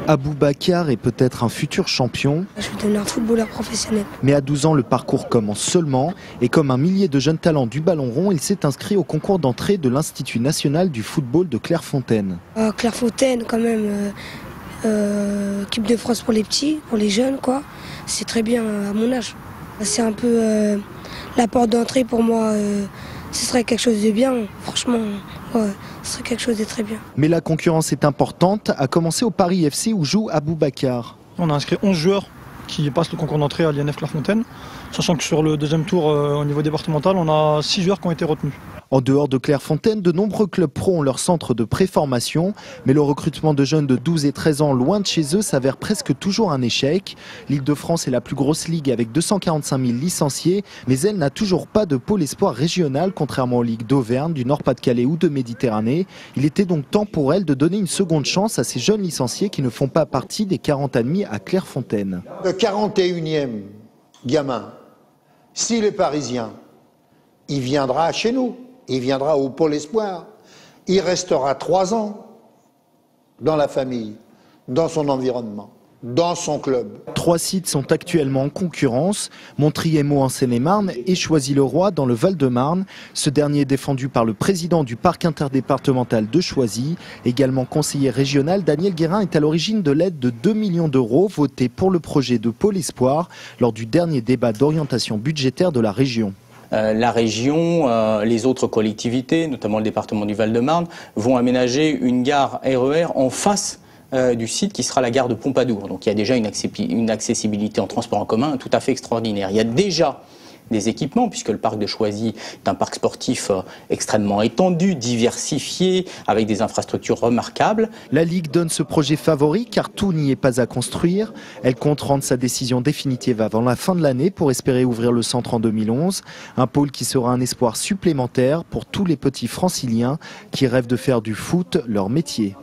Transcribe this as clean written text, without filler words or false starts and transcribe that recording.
Aboubacar est peut-être un futur champion. Je vais devenir un footballeur professionnel. Mais à 12 ans, le parcours commence seulement. Et comme un millier de jeunes talents du ballon rond, il s'est inscrit au concours d'entrée de l'Institut national du football de Clairefontaine. Clairefontaine, quand même, équipe de France pour les petits, pour les jeunes, quoi. C'est très bien à mon âge. C'est un peu la porte d'entrée pour moi. Ce serait quelque chose de bien, franchement. Ouais, ce serait quelque chose de très bien. Mais la concurrence est importante, à commencer au Paris FC où joue Aboubacar. On a inscrit 11 joueurs qui passent le concours d'entrée à l'INF Clairefontaine, sachant que sur le deuxième tour au niveau départemental, on a 6 joueurs qui ont été retenus. En dehors de Clairefontaine, de nombreux clubs pro ont leur centre de préformation, mais le recrutement de jeunes de 12 et 13 ans loin de chez eux s'avère presque toujours un échec. L'Île-de-France est la plus grosse ligue avec 245 000 licenciés, mais elle n'a toujours pas de pôle espoir régional, contrairement aux ligues d'Auvergne, du Nord-Pas-de-Calais ou de Méditerranée. Il était donc temps pour elle de donner une seconde chance à ces jeunes licenciés qui ne font pas partie des 40 admis à Clairefontaine. Le 41e gamin, s'il est parisien, il viendra chez nous. Il viendra au Pôle Espoir. Il restera 3 ans dans la famille, dans son environnement, dans son club. 3 sites sont actuellement en concurrence, Montrier-Meaux en Seine-et-Marne et Choisy-le-Roi dans le Val-de-Marne. Ce dernier est défendu par le président du parc interdépartemental de Choisy. Également conseiller régional, Daniel Guérin est à l'origine de l'aide de 2 millions d'euros votée pour le projet de Pôle Espoir lors du dernier débat d'orientation budgétaire de la région. La région, les autres collectivités, notamment le département du Val-de-Marne, vont aménager une gare RER en face du site qui sera la gare de Pompadour. Donc il y a déjà une accessibilité en transport en commun tout à fait extraordinaire. Il y a déjà des équipements, puisque le parc de Choisy est un parc sportif extrêmement étendu, diversifié, avec des infrastructures remarquables. La Ligue donne ce projet favori car tout n'y est pas à construire. Elle compte rendre sa décision définitive avant la fin de l'année pour espérer ouvrir le centre en 2011. Un pôle qui sera un espoir supplémentaire pour tous les petits franciliens qui rêvent de faire du foot leur métier.